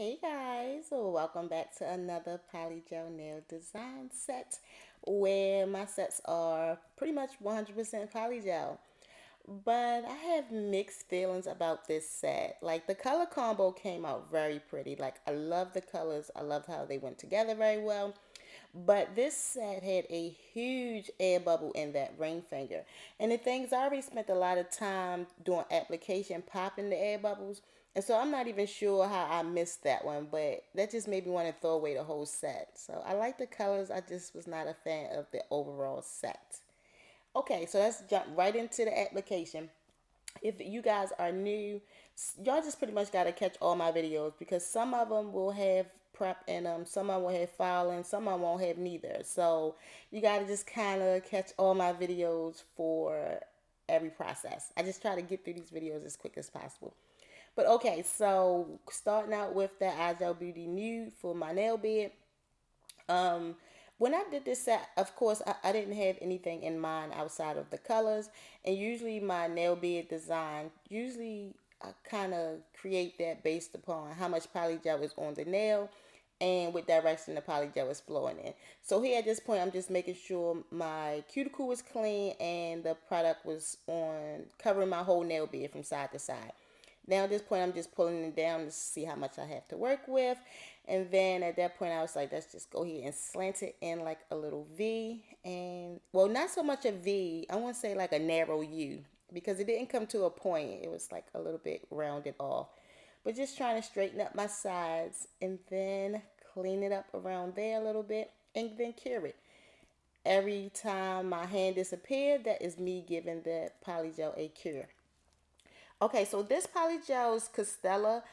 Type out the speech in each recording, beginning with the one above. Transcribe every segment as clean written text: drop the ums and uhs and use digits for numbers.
Hey guys, welcome back to another Polygel nail design set where my sets are pretty much 100% polygel. But I have mixed feelings about this set. Like the color combo came out very pretty. Like I love the colors. I love how they went together very well. But this set had a huge air bubble in that ring finger. And the thing is, I already spent a lot of time doing application popping the air bubbles. And so I'm not even sure how I missed that one, but that just made me want to throw away the whole set. So I like the colors. I just was not a fan of the overall set. Okay, so let's jump right into the application. If you guys are new, y'all just pretty much got to catch all my videos because some of them will have prep in them, some of them will have filing, some of them won't have neither. So you got to just kind of catch all my videos for every process. I just try to get through these videos as quick as possible. But okay, so starting out with the Agile Beauty Nude for my nail bed. Um, when I did this set, of course, I didn't have anything in mind outside of the colors. And usually my nail bed design, usually I kind of create that based upon how much polygel is on the nail and what direction the polygel is flowing in. So here at this point, I'm just making sure my cuticle was clean and the product was on covering my whole nail bed from side to side. Now at this point, I'm just pulling it down to see how much I have to work with. And then at that point, I was like, let's just go ahead and slant it in like a little V. And, well, not so much a V. I want to say like a narrow U because it didn't come to a point. It was like a little bit rounded off. But just trying to straighten up my sides and then clean it up around there a little bit and then cure it. Every time my hand disappeared, that is me giving the polygel a cure. Okay, so this polygel is Costella.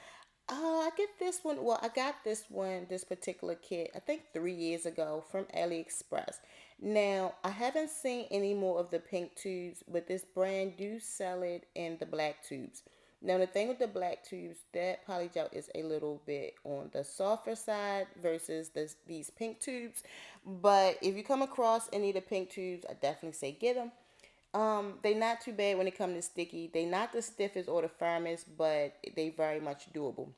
I get this one. Well, I got this one, this particular kit, I think 3 years ago from AliExpress. Now, I haven't seen any more of the pink tubes, but this brand do sell it in the black tubes. Now, the thing with the black tubes, that polygel is a little bit on the softer side versus these pink tubes. But if you come across any of the pink tubes, I definitely say get them. They not too bad when it comes to sticky. They not the stiffest or the firmest, but they very much doable.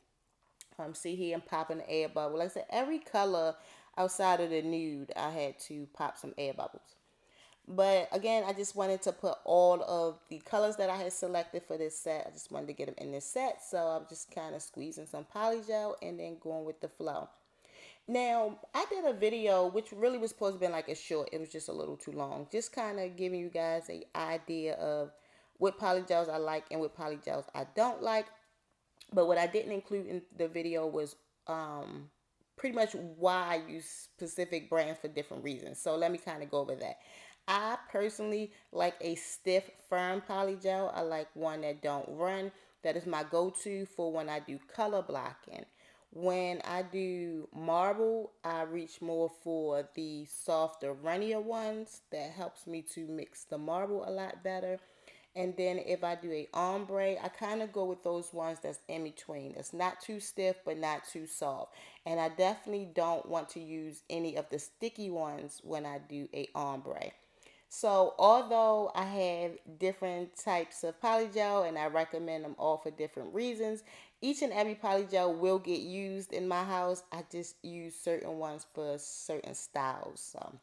See here, I'm popping the air bubble. Like I said, every color outside of the nude, I had to pop some air bubbles. But again, I just wanted to put all of the colors that I had selected for this set. I just wanted to get them in this set. So I'm just kind of squeezing some polygel and then going with the flow. Now, I did a video which really was supposed to be like a short. It was just a little too long. Just kind of giving you guys a idea of what polygels I like and what polygels I don't like. But what I didn't include in the video was pretty much why I use specific brands for different reasons. So let me kind of go over that. I personally like a stiff, firm polygel. I like one that don't run. That is my go-to for when I do color blocking. When I do marble, I reach more for the softer, runnier ones. That helps me to mix the marble a lot better. And then if I do a ombre, I kind of go with those ones that's in between. That's not too stiff, but not too soft. And I definitely don't want to use any of the sticky ones when I do a ombre. So although I have different types of polygel and I recommend them all for different reasons, each and every polygel will get used in my house. I just use certain ones for certain styles. So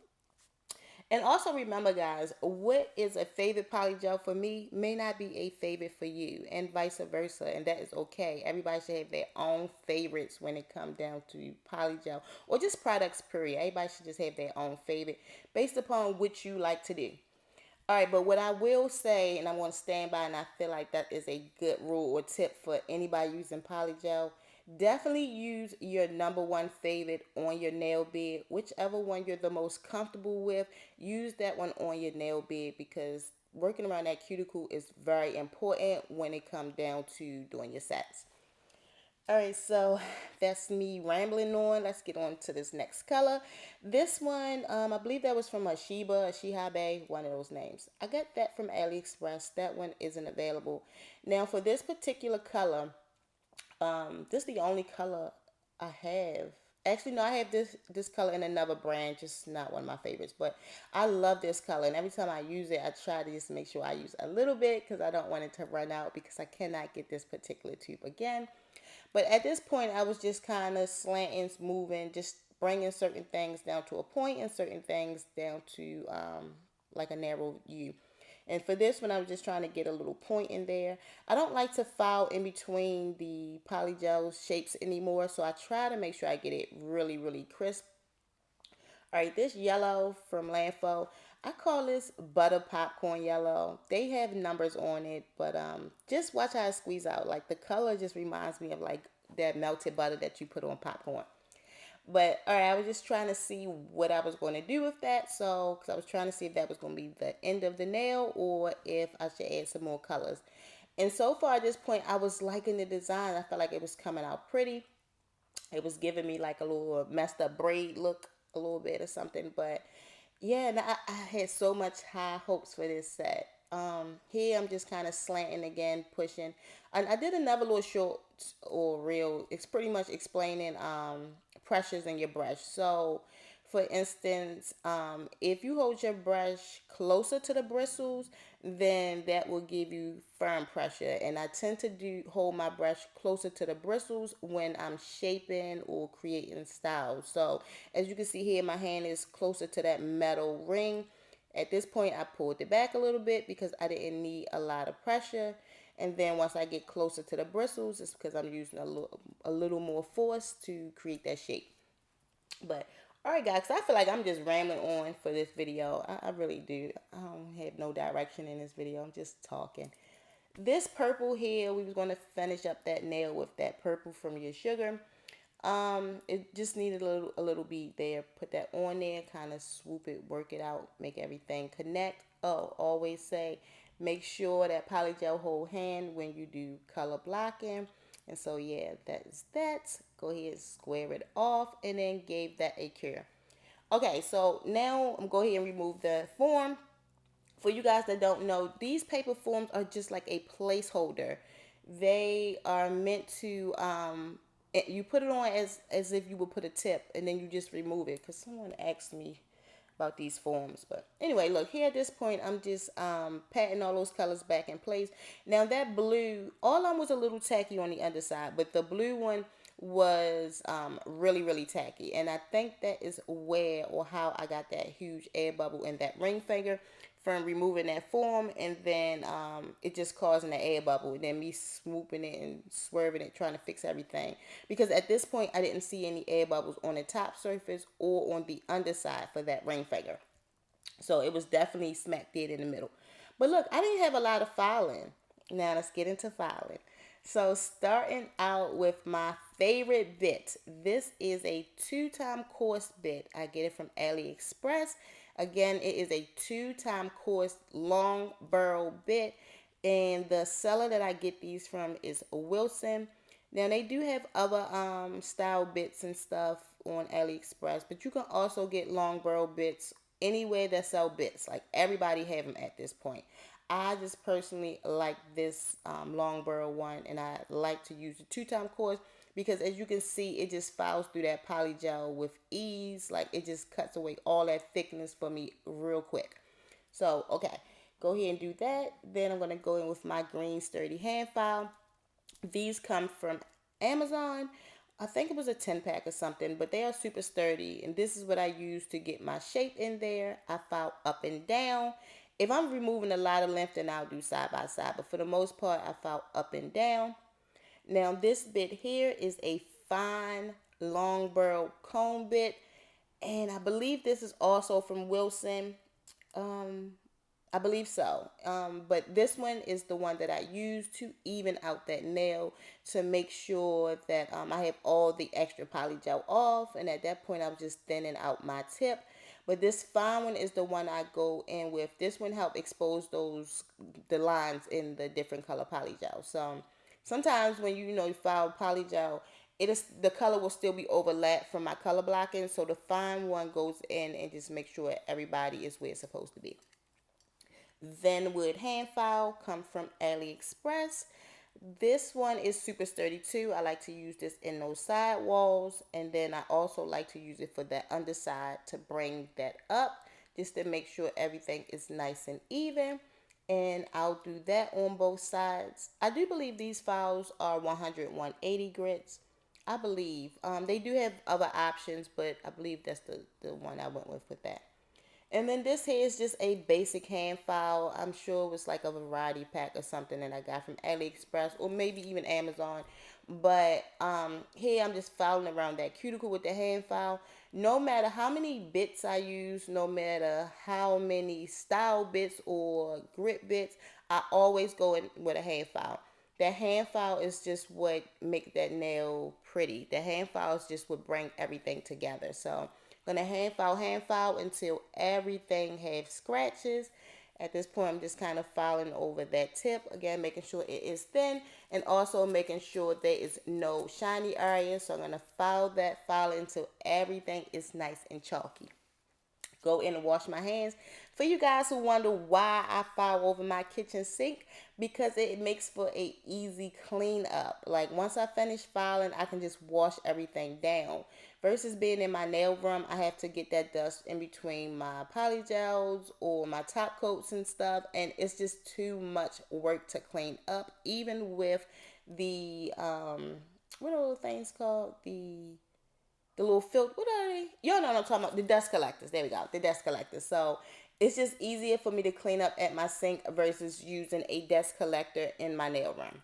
and also remember, guys, what is a favorite polygel for me may not be a favorite for you, and vice versa, and that is okay. Everybody should have their own favorites when it comes down to polygel or just products, period. Everybody should just have their own favorite based upon what you like to do. All right, but what I will say, and I'm going to stand by, and I feel like that is a good rule or tip for anybody using polygel. Definitely use your number one favorite on your nail bed. Whichever one you're the most comfortable with, use that one on your nail bed because working around that cuticle is very important when it comes down to doing your sets. All right, so that's me rambling on. Let's get on to this next color. This one, I believe that was from a Shihabe, one of those names. I got that from AliExpress. That one isn't available. Now, for this particular color, this is the only color I have. Actually, no, I have this color in another brand, just not one of my favorites. But I love this color, and every time I use it, I try to just make sure I use a little bit because I don't want it to run out because I cannot get this particular tube again. But at this point, I was just kind of slanting, moving, just bringing certain things down to a point and certain things down to like a narrow U. And for this one, I was just trying to get a little point in there. I don't like to file in between the polygel shapes anymore, so I try to make sure I get it really, really crisp. All right, this yellow from Landfo, I call this butter popcorn yellow. They have numbers on it, but just watch how I squeeze out. Like the color just reminds me of like that melted butter that you put on popcorn. But all right, I was just trying to see what I was going to do with that. So, because I was trying to see if that was going to be the end of the nail or if I should add some more colors. And so far at this point, I was liking the design. I felt like it was coming out pretty. It was giving me like a little messed up braid look a little bit or something. But yeah, and I had so much high hopes for this set. Here I'm just kind of slanting again, pushing. I did another little short or reel. It's pretty much explaining pressures in your brush. So, for instance, if you hold your brush closer to the bristles, then that will give you firm pressure. And I tend to do hold my brush closer to the bristles when I'm shaping or creating styles. So as you can see here, my hand is closer to that metal ring. At this point, I pulled it back a little bit because I didn't need a lot of pressure. And then once I get closer to the bristles, it's because I'm using a little more force to create that shape. But all right, guys, I feel like I'm just rambling on for this video. I really do. I don't have no direction in this video. I'm just talking. This purple here, we was going to finish up that nail with that purple from your sugar. It just needed a little bead there. Put that on there, kind of swoop it, work it out, make everything connect. Oh, always say, make sure that polygel hold hand when you do color blocking. And so yeah, that is that. Go ahead, square it off, and then gave that a cure. Okay, so now I'm going ahead and remove the form. For you guys that don't know, these paper forms are just like a placeholder. They are meant to you put it on as if you would put a tip, and then you just remove it. Cause someone asked me about these forms, but anyway, look here at this point, I'm just patting all those colors back in place. Now that blue, all of them was a little tacky on the underside, but the blue one was really really tacky, and I think that is where or how I got that huge air bubble in that ring finger from removing that form, and then it just causing the air bubble, and then me swooping it and swerving it trying to fix everything, because at this point I didn't see any air bubbles on the top surface or on the underside for that ring finger. So it was definitely smack dead in the middle. But look, I didn't have a lot of filing. Now let's get into filing. So starting out with my favorite bit. This is a 2-time course bit. I get it from AliExpress. Again, it is a 2-time course long burrow bit. And the seller that I get these from is Wilson. Now they do have other style bits and stuff on AliExpress, but you can also get long burrow bits anywhere that sell bits. Like everybody have them at this point. I just personally like this long burrow one, and I like to use the 2-time course because as you can see, it just files through that polygel with ease. Like it just cuts away all that thickness for me real quick. So okay, go ahead and do that. Then I'm gonna go in with my green sturdy hand file. These come from Amazon. I think it was a 10 pack or something, but they are super sturdy. And this is what I use to get my shape in there. I file up and down. If I'm removing a lot of length, then I'll do side by side. But for the most part, I file up and down. Now, this bit here is a fine long burrow comb bit. And I believe this is also from Wilson. Um, I believe so. But this one is the one that I use to even out that nail to make sure that I have all the extra polygel off. And at that point, I was just thinning out my tip. But this fine one is the one I go in with. This one help expose the lines in the different color polygel. So sometimes when you file polygel, it is the color will still be overlapped from my color blocking. So the fine one goes in and just make sure everybody is where it's supposed to be. Then wood hand file come from AliExpress. This one is super sturdy too. I like to use this in those side walls, and then I also like to use it for that underside to bring that up just to make sure everything is nice and even. and I'll do that on both sides. I do believe these files are 100, 180 grits. I believe. They do have other options, but I believe that's the one I went with that. And then this here is just a basic hand file. I'm sure it was like a variety pack or something that I got from AliExpress or maybe even Amazon. But here I'm just filing around that cuticle with the hand file. No matter how many bits I use, no matter how many style bits or grit bits, I always go in with a hand file. That hand file is just what make that nail pretty. The hand file is just what bring everything together. So I'm gonna hand file until everything has scratches. At this point, I'm just kind of filing over that tip again, making sure it is thin, and also making sure there is no shiny areas. So I'm gonna file until everything is nice and chalky. Go in and wash my hands. For you guys who wonder why I file over my kitchen sink, because it makes for a easy clean up. Like once I finish filing, I can just wash everything down. Versus being in my nail room, I have to get that dust in between my polygels or my top coats and stuff, and it's just too much work to clean up. Even with the what are those things called? The little filter. What are they? Y'all know what I'm talking about. The dust collectors. There we go. The dust collectors. So it's just easier for me to clean up at my sink versus using a dust collector in my nail room.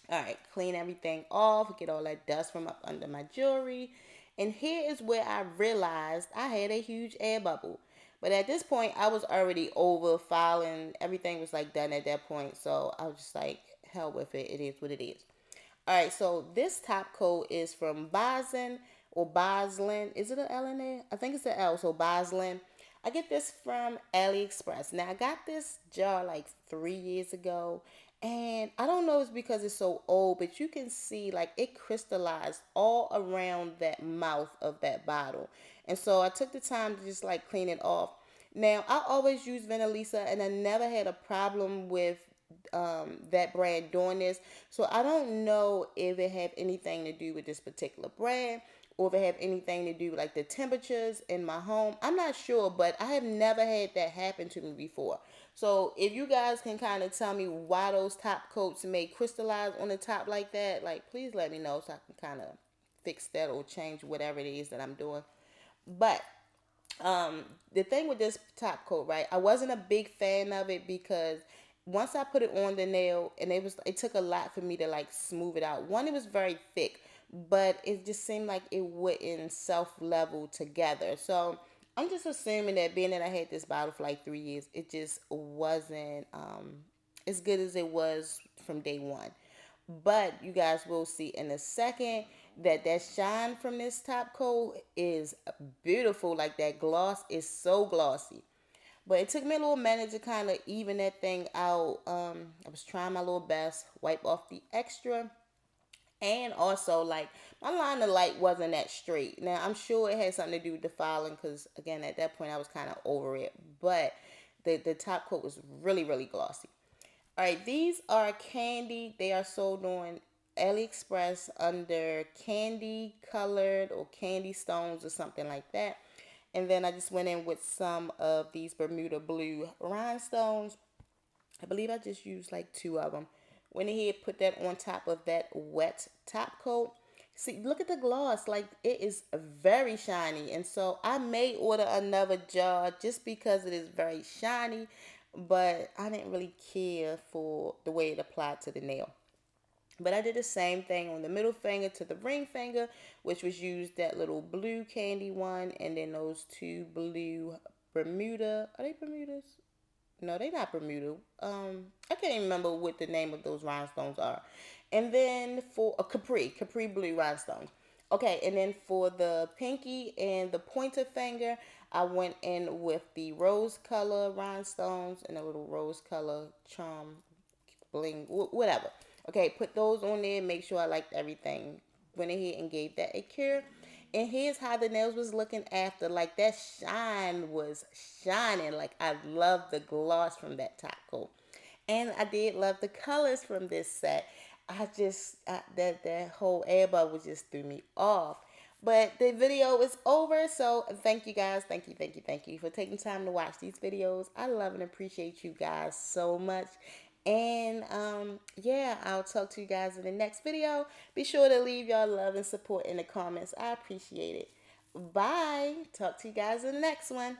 All right, clean everything off, get all that dust from up under my jewelry. And here is where I realized I had a huge air bubble. But at this point, I was already over filing. Everything was like done at that point. So I was just like, hell with it. It is what it is. All right, so this top coat is from Boslin or Boslin. Is it an L in there? I think it's an L, so Boslin. I get this from AliExpress. Now, I got this jar like 3 years ago, and I don't know if it's because it's so old, but you can see like it crystallized all around that mouth of that bottle. And so I took the time to just like clean it off. Now, I always use Venalisa, and I never had a problem with that brand doing this. So I don't know if it have anything to do with this particular brand or if it have anything to do with like the temperatures in my home. I'm not sure, but I have never had that happen to me before. So if you guys can kind of tell me why those top coats may crystallize on the top like that, like please let me know so I can kind of fix that or change whatever it is that I'm doing. But the thing with this top coat, right? I wasn't a big fan of it because once I put it on the nail, and it took a lot for me to like smooth it out. One, it was very thick, but it just seemed like it wouldn't self level together. So I'm just assuming that being that I had this bottle for like 3 years, it just wasn't as good as it was from day one. But you guys will see in a second that that shine from this top coat is beautiful. Like that gloss is so glossy. But it took me a little minute to kind of even that thing out. I was trying my little best, wipe off the extra. And also, like, my line of light wasn't that straight. Now, I'm sure it had something to do with the filing because, again, at that point, I was kind of over it. But the top coat was really, really glossy. All right, these are candy. They are sold on AliExpress under candy colored or candy stones or something like that. And then I just went in with some of these Bermuda blue rhinestones. I believe I just used like two of them. Went ahead, put that on top of that wet top coat. See, look at the gloss. Like, it is very shiny. And so I may order another jar just because it is very shiny. But I didn't really care for the way it applied to the nail. But I did the same thing on the middle finger to the ring finger, which was used that little blue candy one, and then those two blue Bermuda. Are they Bermudas? No, they not Bermuda. I can't even remember what the name of those rhinestones are. And then for a Capri blue rhinestones. Okay, and then for the pinky and the pointer finger, I went in with the rose color rhinestones and a little rose color charm bling, whatever. Okay, put those on there. Make sure I liked everything. Went ahead and gave that a cure. And here's how the nails was looking after. Like that shine was shining. Like I love the gloss from that top coat. And I did love the colors from this set. That whole air bubble just threw me off. But the video is over. So thank you guys. Thank you for taking time to watch these videos. I love and appreciate you guys so much. And yeah, I'll talk to you guys in the next video. Be sure to leave your love and support in the comments. I appreciate it. Bye. Talk to you guys in the next one.